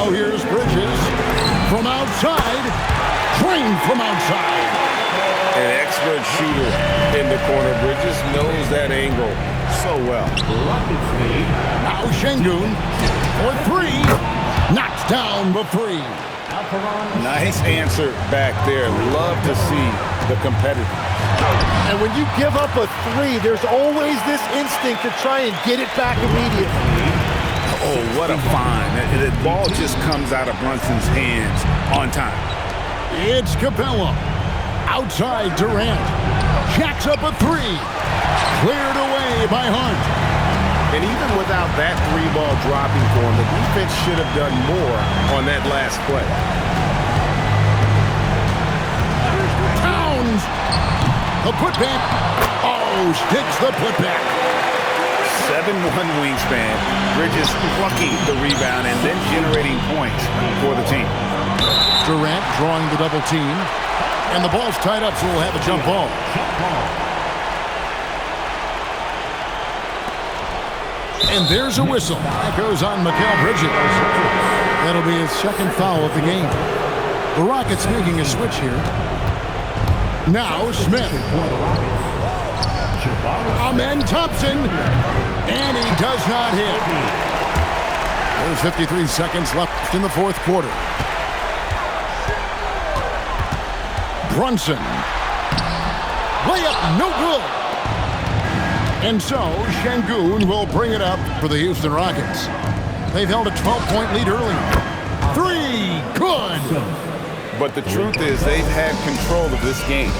Now here's Bridges from outside. Drained from outside. An expert shooter in the corner. Bridges knows that angle so well. Now Şengün for three. Knocks down the three. Nice answer back there. Love to see the competitor. And when you give up a three, there's always this instinct to try and get it back immediately. Oh, what a find. The ball just comes out of Brunson's hands on time. It's Capella. Outside Durant. Jacks up a three. Cleared away by Hunt. And even without that three ball dropping for him, the defense should have done more on that last play. Towns. The putback. Oh, sticks the putback. 7-1 wingspan. Bridges plucking the rebound and then generating points for the team. Durant drawing the double team. And the ball's tied up, so we'll have a jump ball. And there's a whistle. That goes on Mikal Bridges. That'll be his second foul of the game. The Rockets making a switch here. Now Smith. Amen Thompson. And he does not hit. There's 53 seconds left in the fourth quarter. Brunson. Layup no good. And so Şengün will bring it up for the Houston Rockets. They've held a 12-point lead earlier. Three. Good. But the truth is they've had control of this game.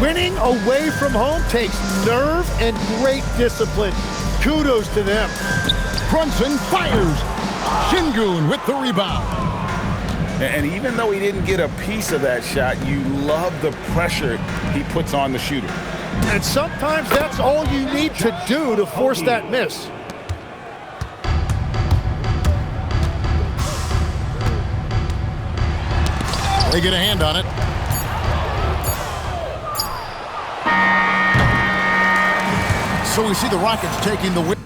Winning away from home takes nerve and great discipline. Kudos to them. Brunson fires. Şengün with the rebound. And even though he didn't get a piece of that shot, you love the pressure he puts on the shooter. And sometimes that's all you need to do to force that miss. They get a hand on it. So we see the Rockets taking the win.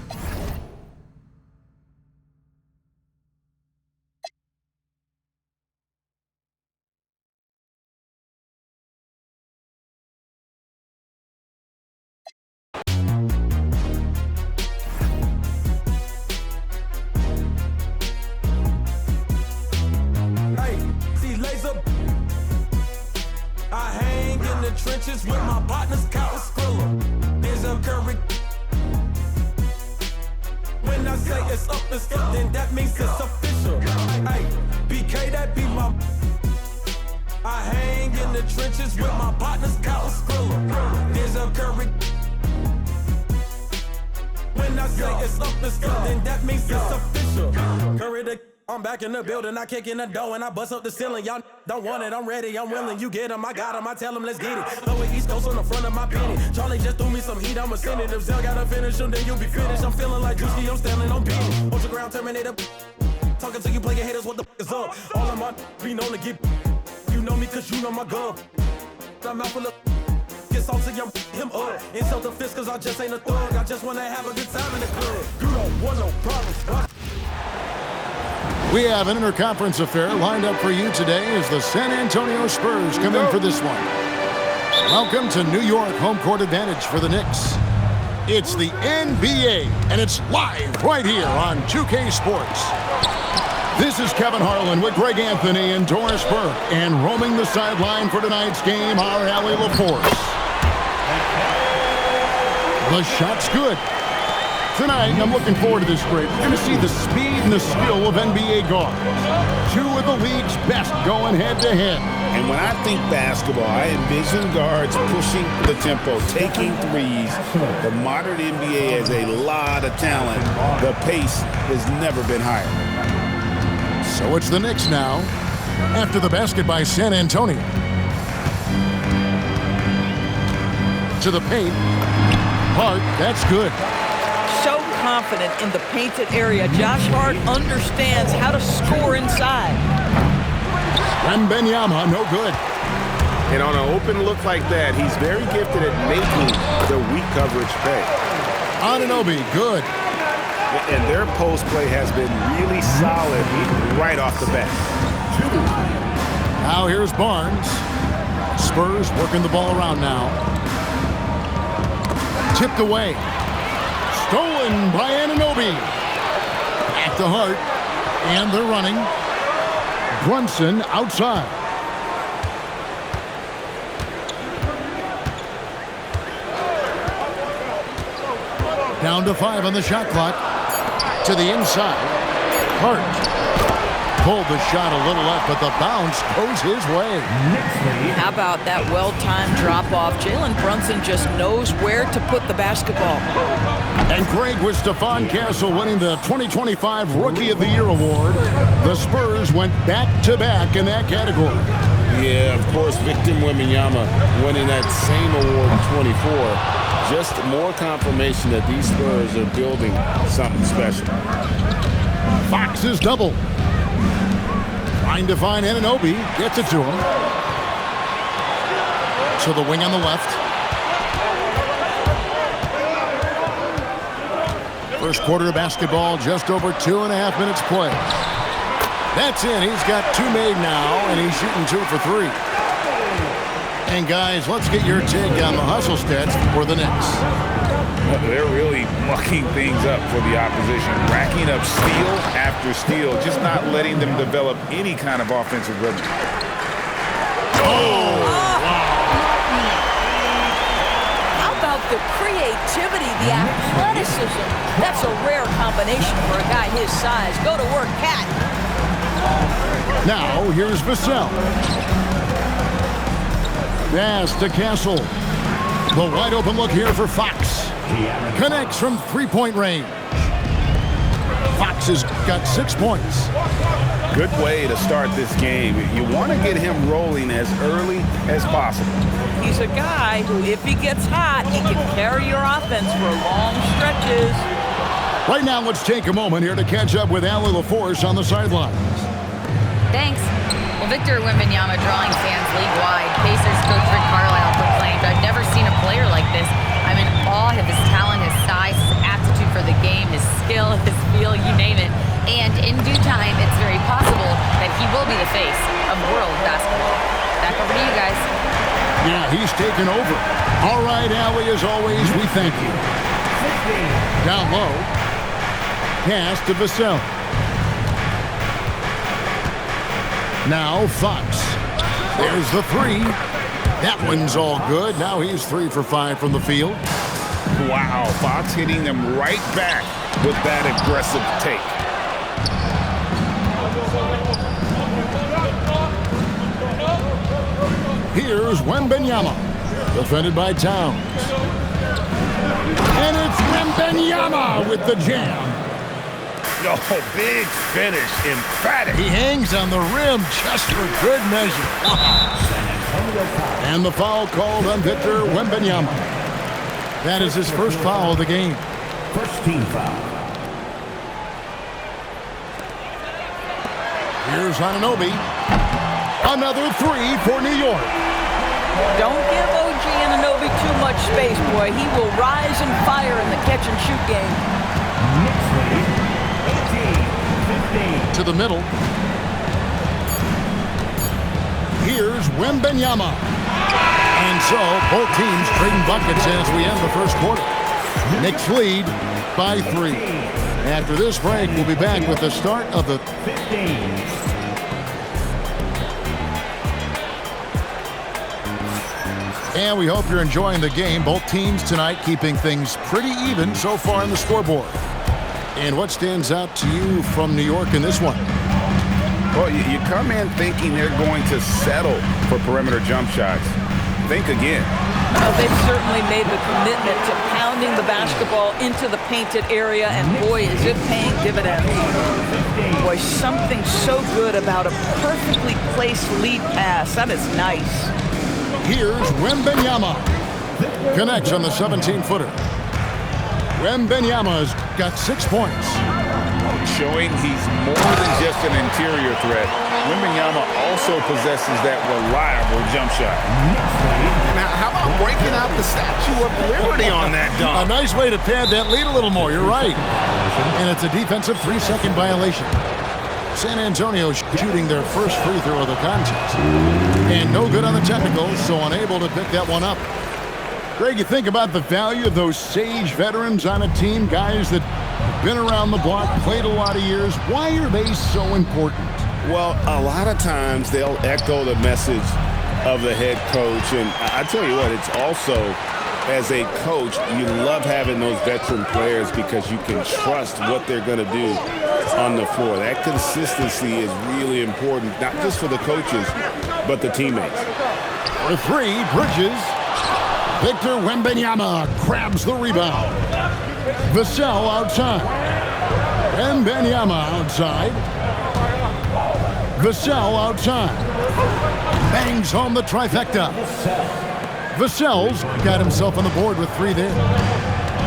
Trenches with my partners, Kyle Skrilla. There's a Curry. When I say it's up, then that means it's official. Hey, BK, that be my. I hang in the trenches with my partners, Kyle Skrilla. There's a Curry. When I say it's up, then that means it's official. Curry the. I'm back in the building, I kick in the door and I bust up the ceiling. Y'all don't want it, I'm ready, I'm willing. You get him, I got him, I tell him, let's get it. Throw it East Coast on the front of my penny. Charlie just threw me some heat, I'ma send it. If Zell gotta finish him, then you'll be finished. I'm feeling like Juicy, I'm standing on beat. Ultra ground Terminator. Talking to you player haters, what the is up? All of my be known to get. You know me cause you know my gun. I'm out full of. Get salty, I'm him up. Insult the fist cause I just ain't a thug. I just wanna have a good time in the club. You don't want no problems. We have an interconference affair lined up for you today as the San Antonio Spurs come in for this one. Welcome to New York, home court advantage for the Knicks. It's the NBA, and it's live right here on 2K Sports. This is Kevin Harlan with Greg Anthony and Doris Burke, and roaming the sideline for tonight's game are Allie LaForce. The shot's good. Tonight, I'm looking forward to this great. We're going to see the speed and the skill of NBA guards. Two of the league's best going head-to-head. And when I think basketball, I envision guards pushing the tempo, taking threes. The modern NBA has a lot of talent. The pace has never been higher. So it's the Knicks now, after the basket by San Antonio. To the paint. Hart, that's good. So confident in the painted area. Josh Hart understands how to score inside. Wembanyama, no good. And on an open look like that, he's very gifted at making the weak coverage pay. Anunoby, good. And their post play has been really solid right off the bat. Now here's Barnes. Spurs working the ball around now. Tipped away. Stolen by Anunoby. At the Hart. And they're running. Brunson outside. Down to 5 on the shot clock. To the inside. Hart pulled the shot a little up, but the bounce goes his way. How about that well-timed drop-off? Jalen Brunson just knows where to put the basketball. And Craig, with Stephon Castle winning the 2025 Rookie of the Year award, the Spurs went back-to-back in that category. Yeah, of course, Victor Wembanyama winning that same award in 24. Just more confirmation that these Spurs are building something special. Fox is double. Trying to find Anunoby. Gets it to him. To the wing on the left. First quarter of basketball, just over 2.5 minutes play. That's in. He's got 2 made now, and he's shooting 2 for 3. And guys, let's get your take on the hustle stats for the Knicks. They're really mucking things up for the opposition, racking up steal after steal, just not letting them develop any kind of offensive rhythm. Oh! How about the creativity, the athleticism? That's a rare combination for a guy his size. Go to work, Cat. Now, here's Vassell. Pass to Castle. The wide open look here for Fox. Connects from 3-point range. Fox has got 6 points. Good way to start this game. You want to get him rolling as early as possible. He's a guy who, if he gets hot, he can carry your offense for long stretches. Right now, let's take a moment here to catch up with Allie LaForce on the sidelines. Thanks. Well, Victor Wembanyama drawing fans league-wide. Pacers coach Rick Carlisle proclaimed, "I've never seen a player like this. I'm in awe of his talent, his size, his aptitude for the game, his skill, his feel, you name it. And in due time, it's very possible that he will be the face of world basketball." Back over to you guys. Yeah, he's taken over. All right, Allie, as always, we thank you. Down low. Pass to Vassell. Now Fox. There's the 3. That one's all good. Now he's 3 for 5 from the field. Wow, Fox hitting them right back with that aggressive take. Here's Wembanyama. Defended by Towns. And it's Wembanyama with the jam. Oh, big finish, emphatic. He hangs on the rim just for good measure. And the foul called on Victor Wembanyama. That is his first foul of the game. First team foul. Here's Anunoby. Another 3 for New York. Don't give OG Anunoby too much space, boy. He will rise and fire in the catch-and-shoot game. Knicks lead 18-15. To the middle. Here's Wembanyama. And so, both teams trading buckets as we end the first quarter. Knicks lead by 3. After this break, we'll be back with the start of the 15. And we hope you're enjoying the game. Both teams tonight keeping things pretty even so far on the scoreboard. And what stands out to you from New York in this one? Well, you come in thinking they're going to settle for perimeter jump shots. Think again. Well, they've certainly made the commitment to pounding the basketball into the painted area, and boy, is it paying dividends. Boy, something so good about a perfectly placed lead pass. That is nice. Here's Wembanyama. Connects on the 17-footer. Wembanyama's got 6 points. showing he's more than just an interior threat. Wembanyama also possesses that reliable jump shot. Now, how about breaking out the Statue of Liberty on that A dunk? nice way to pad that lead a little more. You're right. And it's a defensive 3-second violation. San Antonio shooting their first free throw of the contest. And no good on the technical, so unable to pick that one up. Greg, you think about the value of those sage veterans on a team, guys that have been around the block, played a lot of years. Why are they so important? Well, a lot of times they'll echo the message of the head coach. And I tell you what, it's also, as a coach, you love having those veteran players because you can trust what they're going to do on the floor. That consistency is really important, not just for the coaches, but the teammates. For three, Bridges. Victor Wembanyama grabs the rebound. Vassell outside. Wembanyama outside. Vassell outside. Bangs home the trifecta. Vassell's got himself on the board with three there.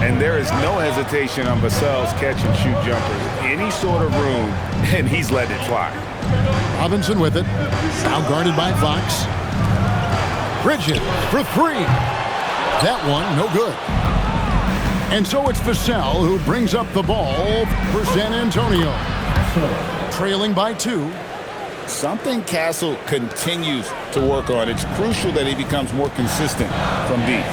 And there is no hesitation on Vassell's catch-and-shoot jumpers. Any sort of room, and he's let it fly. Robinson with it. Now guarded by Fox. Bridges for three. That one, no good. And so it's Vassell who brings up the ball for San Antonio. Trailing by 2. Something Castle continues to work on. It's crucial that he becomes more consistent from deep.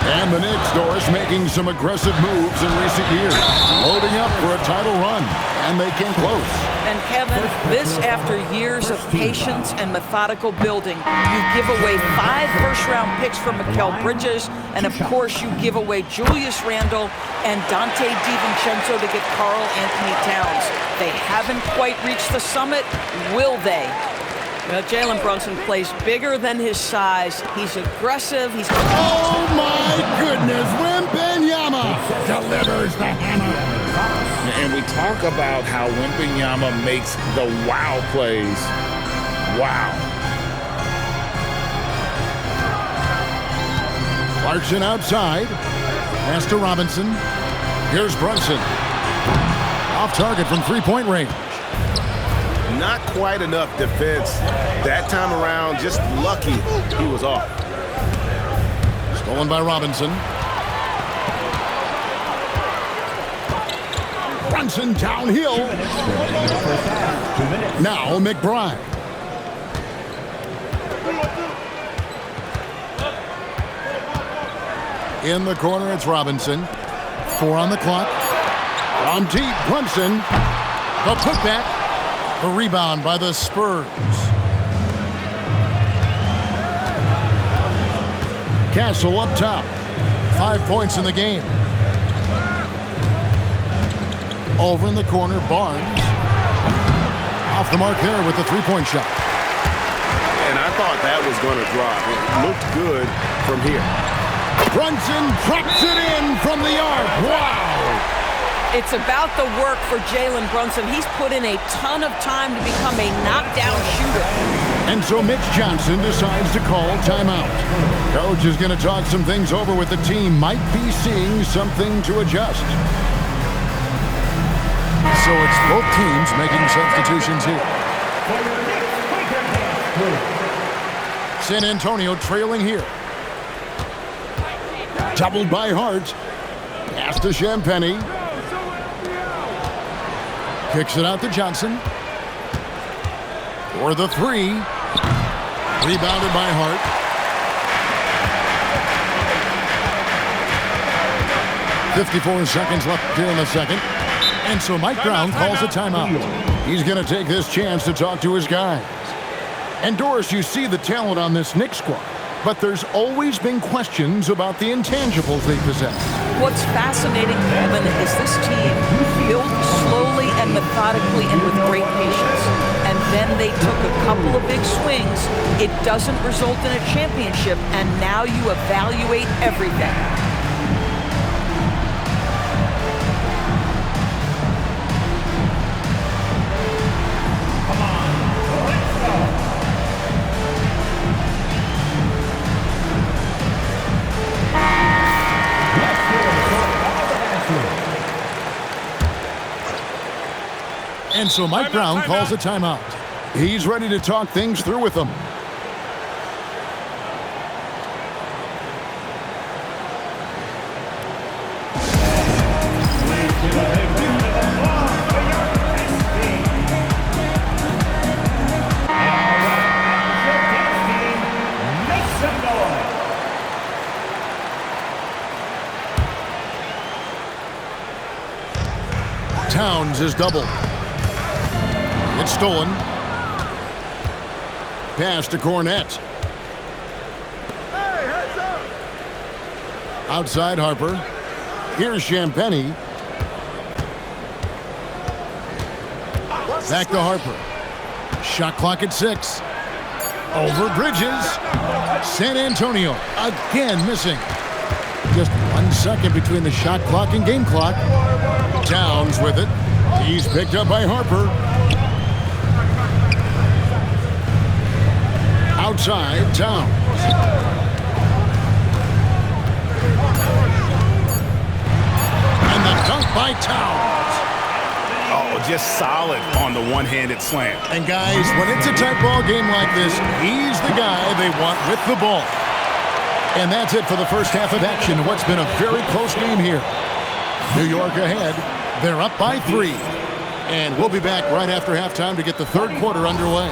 And the Knicks, Doris, making some aggressive moves in recent years. Loading up for a title run. And they came close. And Kevin, this after years of patience and methodical building. You give away 5 first-round picks for Mikal Bridges, and of course you give away Julius Randle and Dante DiVincenzo to get Karl Anthony Towns. They haven't quite reached the summit, will they? Well, Jalen Brunson plays bigger than his size. He's aggressive. He's... Oh, my goodness. Wembanyama delivers the hammer. And we talk about how Wembanyama makes the wow plays. Wow. Clarkson outside. Pass to Robinson. Here's Brunson. Off target from three-point range. Not quite enough defense. That time around, just lucky he was off. Stolen by Robinson. Brunson downhill. Now McBride. In the corner, it's Robinson. 4 on the clock. From deep, Brunson. The putback. The rebound by the Spurs. Castle up top. 5 points in the game. Over in the corner, Barnes. Off the mark there with the three-point shot. And I thought that was going to drop. It looked good from here. Brunson drops it in from the arc. Wow! It's about the work for Jalen Brunson. He's put in a ton of time to become a knockdown shooter. And so Mitch Johnson decides to call timeout. Coach is going to talk some things over with the team. Might be seeing something to adjust. So it's both teams making substitutions here. San Antonio trailing here. Doubled by Hart. Pass to Champagnie. Kicks it out to Johnson. For the 3. Rebounded by Hart. .54 seconds left here in the second. And so Mike Brown calls a timeout. He's going to take this chance to talk to his guys. And Doris, you see the talent on this Knicks squad, but there's always been questions about the intangibles they possess. What's fascinating, Kevin, is this team built slowly and methodically and with great patience. And then they took a couple of big swings. It doesn't result in a championship, and now you evaluate everything. so Mike Brown calls a timeout. He's ready to talk things through with them. Towns is doubled. It's stolen. Pass to Cornette. Outside Harper. Here's Champagnie. Back to Harper. Shot clock at 6. Over Bridges. San Antonio again missing. Just 1 second between the shot clock and game clock. Towns with it. He's picked up by Harper. Outside, Towns. And the dunk by Towns. Oh, just solid on the one-handed slam. And guys, when it's a tight ball game like this, he's the guy they want with the ball. And that's it for the first half of action. What's been a very close game here. New York ahead. They're up by 3. And we'll be back right after halftime to get the third quarter underway.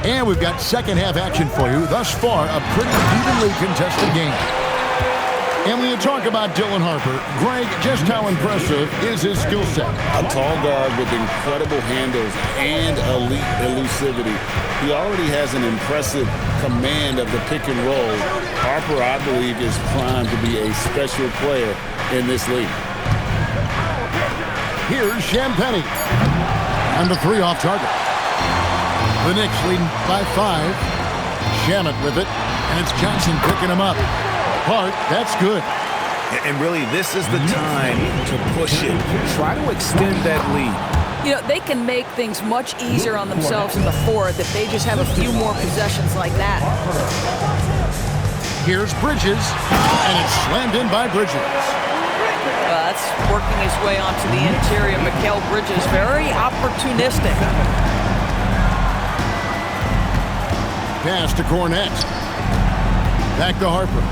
And we've got second half action for you. Thus far, a pretty evenly contested game. And when you talk about Dylan Harper, Greg, just how impressive is his skill set? A tall guard with incredible handles and elite elusivity. He already has an impressive command of the pick and roll. Harper, I believe, is primed to be a special player in this league. Here's Champagnie. And the 3 off target. The Knicks leading by 5. Shamet with it. And it's Johnson picking him up. Hart, that's good. And really, this is the time to push it. Try to extend that lead. You know, they can make things much easier on themselves in the fourth if they just have a few more possessions like that. Here's Bridges, and it's slammed in by Bridges. That's working his way onto the interior. Mikal Bridges, very opportunistic. Pass to Cornette. Back to Harper.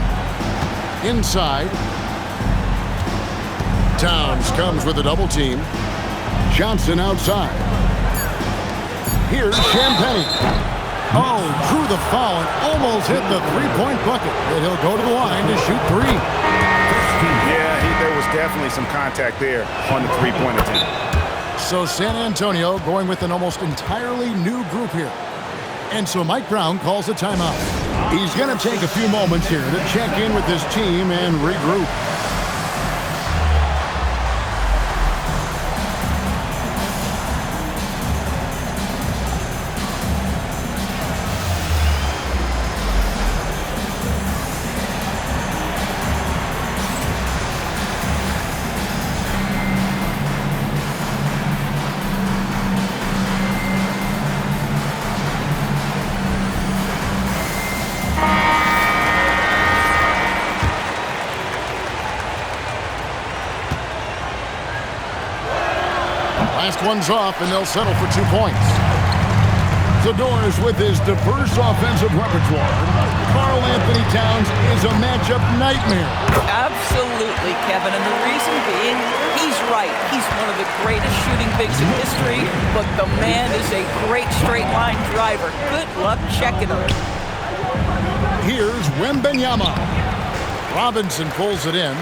Inside. Towns comes with a double team. Johnson outside. Here's Champagnie. Oh, drew the foul and almost hit the three-point bucket. But he'll go to the line to shoot 3. Yeah, there was definitely some contact there on the three-point attempt. So San Antonio going with an almost entirely new group here. And so Mike Brown calls a timeout. He's going to take a few moments here to check in with his team and regroup. Last one's off, and they'll settle for 2 points. The Doors with his diverse offensive repertoire. Karl Anthony Towns is a matchup nightmare. Absolutely, Kevin. And the reason being, he's right. He's one of the greatest shooting bigs in history, but the man is a great straight-line driver. Good luck checking him. Here's Wembanyama. Robinson pulls it in.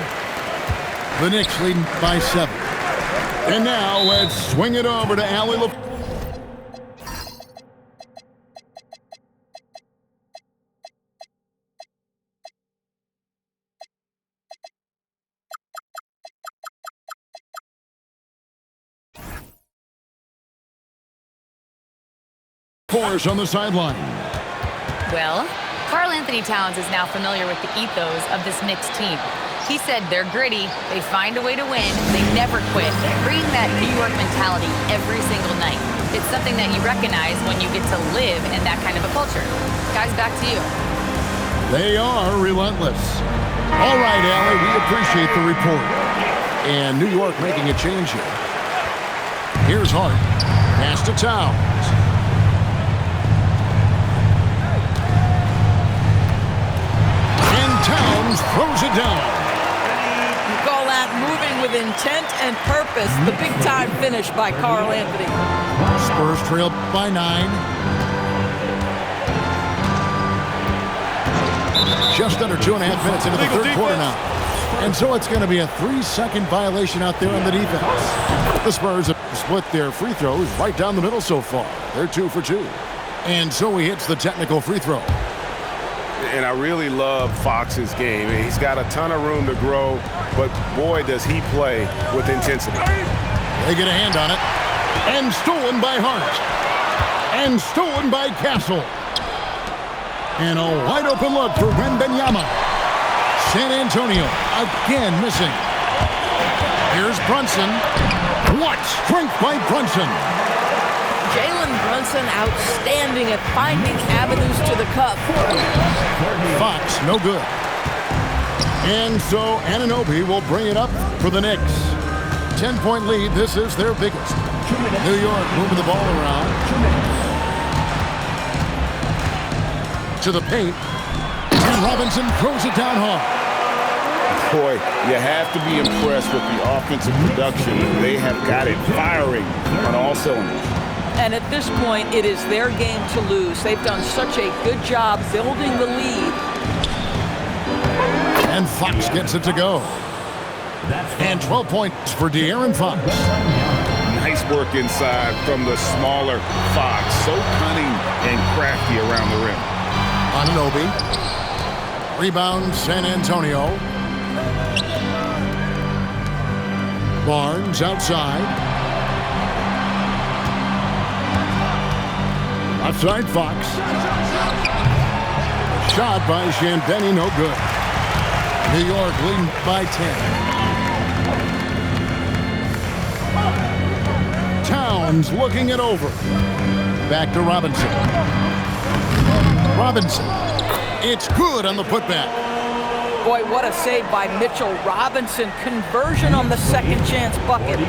The Knicks leading by 7. And now let's swing it over to Allie LaFleur. Course on the sideline. Well, Karl Anthony Towns is now familiar with the ethos of this Knicks team. He said they're gritty, they find a way to win, they never quit, bringing that New York mentality every single night. It's something that you recognize when you get to live in that kind of a culture. Guys, back to you. They are relentless. All right, Allie, we appreciate the report. And New York making a change here. Here's Hart. Pass to Towns. And Towns throws it down. You call that moving with intent and purpose. The big-time finish by Carl Anthony. Spurs trail by 9. Just under 2.5 minutes into the third quarter now. And so it's going to be a 3-second violation out there on the defense. The Spurs have split their free throws right down the middle so far. They're 2 for 2. And so he hits the technical free throw. And I really love Fox's game. He's got a ton of room to grow, but boy, does he play with intensity. They get a hand on it. And stolen by Hart. And stolen by Castle. And a wide open look for Wembanyama. San Antonio again missing. Here's Brunson. What strength by Brunson. Jalen Brunson outstanding at finding avenues to the cup. Fox, no good. And so Anunoby will bring it up for the Knicks. 10-point lead. This is their biggest. New York moving the ball around. To the paint. And Robinson throws it down hard. Boy, you have to be impressed with the offensive production. They have got it firing on all cylinders. And at this point, it is their game to lose. They've done such a good job building the lead. And Fox gets it to go. And 12 points for De'Aaron Fox. Nice work inside from the smaller Fox. So cunning and crafty around the rim. Anunoby. Rebound, San Antonio. Barnes outside. Outside Fox. Shot by Shandeni, no good. New York leading by 10. Towns looking it over. Back to Robinson. Robinson. It's good on the putback. Boy, what a save by Mitchell Robinson. Conversion on the second chance bucket. 32.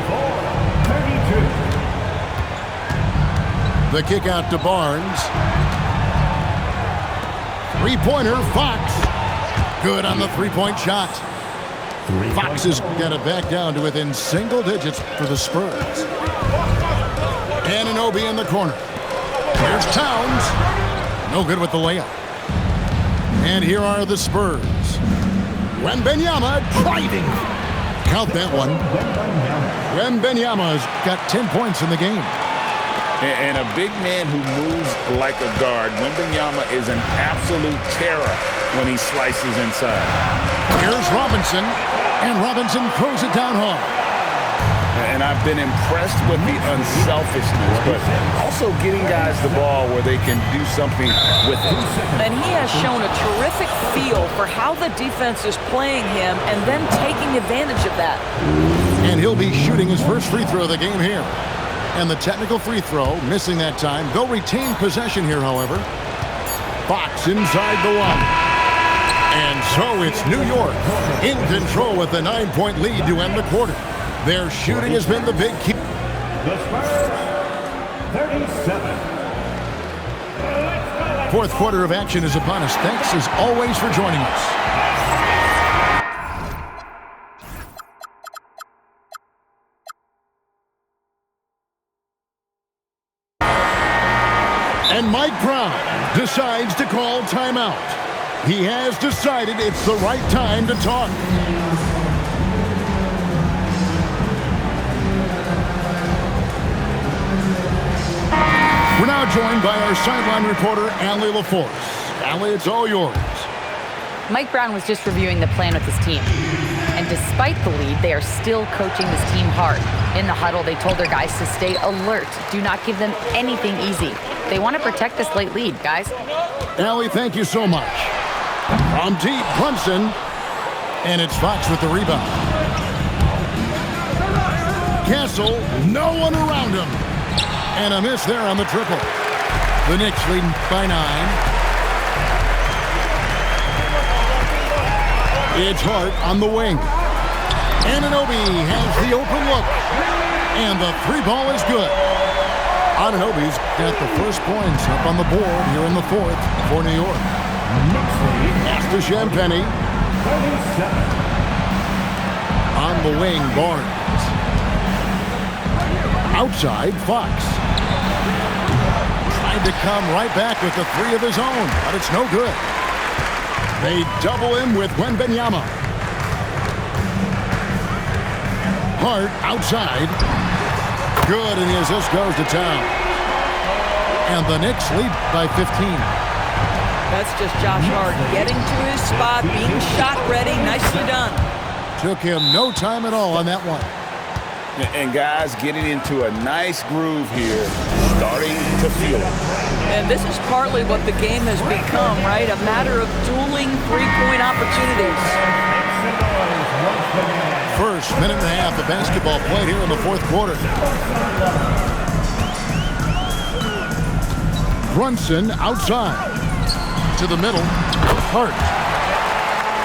The kick out to Barnes. Three-pointer, Fox. Good on the three-point shot. Fox has got it back down to within single digits for the Spurs. Anunoby in the corner. Here's Towns. No good with the layup. And here are the Spurs. Wembanyama driving. Count that one. Wembanyama's got 10 points in the game. And a big man who moves like a guard. Wembanyama is an absolute terror when he slices inside. Here's Robinson, and Robinson throws it down hard. And I've been impressed with the unselfishness, but also getting guys the ball where they can do something with it. And he has shown a terrific feel for how the defense is playing him and then taking advantage of that. And he'll be shooting his first free throw of the game here. And the technical free throw, missing that time. They'll retain possession here, however. Fox inside the one. And so it's New York in control with a 9-point lead to end the quarter. Their shooting has been the big key. The Spurs, 37. Fourth quarter of action is upon us. Thanks as always for joining us. And Mike Brown decides to call timeout. He has decided it's the right time to talk. We're now joined by our sideline reporter, Allie LaForce. Allie, it's all yours. Mike Brown was just reviewing the plan with his team. And despite the lead, they are still coaching this team hard. In the huddle, they told their guys to stay alert. Do not give them anything easy. They want to protect this late lead, guys. Allie, thank you so much. From deep, Brunson. And it's Fox with the rebound. Castle, no one around him. And a miss there on the triple. The Knicks leading by 9. It's Hart on the wing. Anunoby has the open look. And the three ball is good. Anunoby's got the first points up on the board here in the fourth for New York. Pass to Champagnie. On the wing, Barnes. Outside, Fox. Tried to come right back with the three of his own, but it's no good. They double him with Wembanyama. Hart outside. Good, and the assist goes to Town. And the Knicks lead by 15. That's just Josh Hart getting to his spot, being shot ready. Nicely done. Took him no time at all on that one. And guys getting into a nice groove here, starting to feel it. And this is partly what the game has become, right? A matter of dueling three-point opportunities. First minute and a half of basketball played here in the fourth quarter. Brunson outside. To the middle. Hart.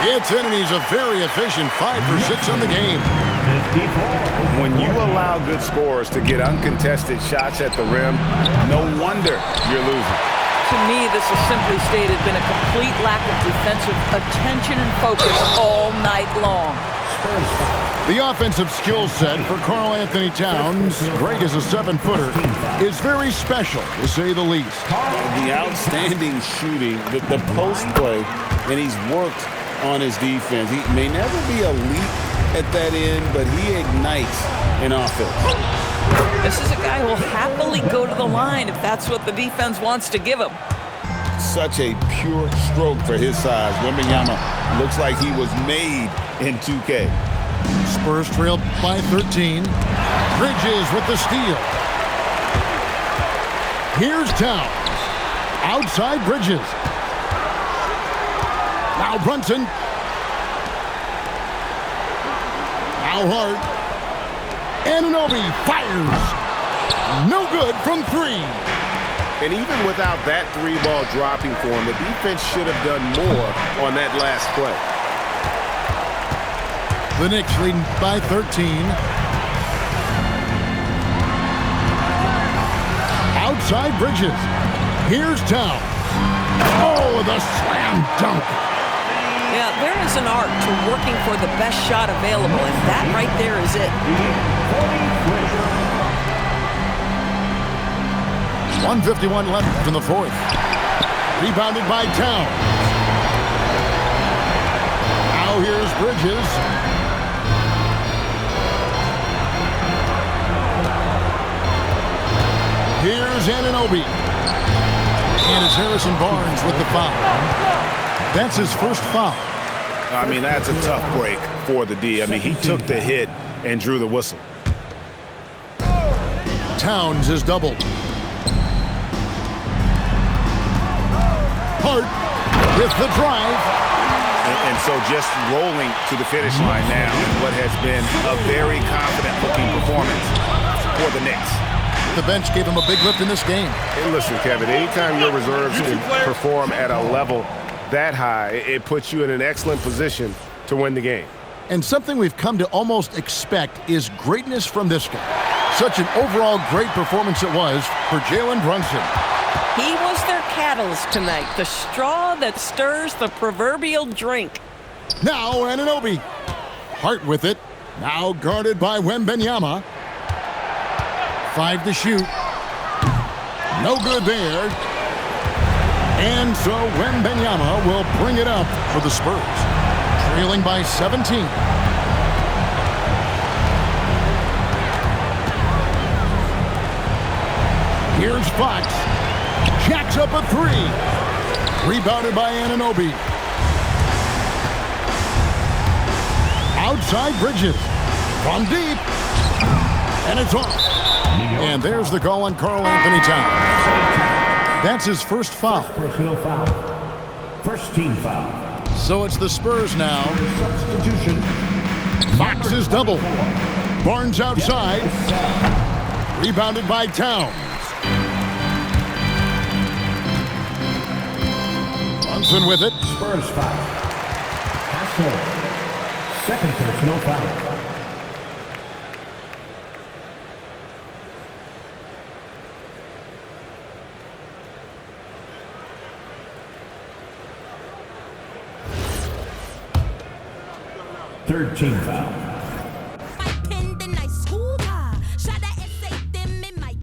It's in, and he's a very efficient 5 for 6 on the game. When you allow good scorers to get uncontested shots at the rim, no wonder you're losing. To me, this has simply stated been a complete lack of defensive attention and focus all night long. The offensive skill set for Karl Anthony Towns, great as a 7-footer, is very special, to say the least. The outstanding shooting, the post play, and he's worked on his defense. He may never be elite at that end, but he ignites an offense. This is a guy who will happily go to the line if that's what the defense wants to give him. Such a pure stroke for his size. Wembanyama looks like he was made in 2K. Spurs trailed by 13. Bridges with the steal. Here's Towns. Outside Bridges. Now Brunson. Now Hart. Anunoby fires. No good from 3. And even without that three ball dropping for him, the defense should have done more on that last play. The Knicks leading by 13. Outside Bridges. Here's Towns. Oh, the slam dunk. Yeah, there is an art to working for the best shot available, and that right there is it. 1:51 left in the fourth. Rebounded by Towns. Now here's Bridges. Here's Anunoby. And it's Harrison Barnes with the foul. That's his first foul. I mean, that's a tough break for the D. I mean, he took the hit and drew the whistle. Towns is doubled. Hart with the drive. And so just rolling to the finish line now in what has been a very confident-looking performance for the Knicks. The bench gave him a big lift in this game. And listen, Kevin, anytime your reserves can perform at a level that high, it puts you in an excellent position to win the game. And something we've come to almost expect is greatness from this guy. Such an overall great performance it was for Jalen Brunson. He was their catalyst tonight, the straw that stirs the proverbial drink. Now Anunoby. Hart with it. Now guarded by Wembanyama. 5 to shoot. No good there. And so Wembanyama will bring it up for the Spurs. Trailing by 17. Here's Fox. Jacks up a 3. Rebounded by Anunoby. Outside Bridges. From deep. And it's off. And there's the call on Karl Anthony Towns. That's his first foul. Personal foul. First team foul. So it's the Spurs now. Substitution. Fox is double. Barnes outside. Rebounded by Towns. Brunson with it. Spurs foul. Hassel. Second personal foul. Third team foul.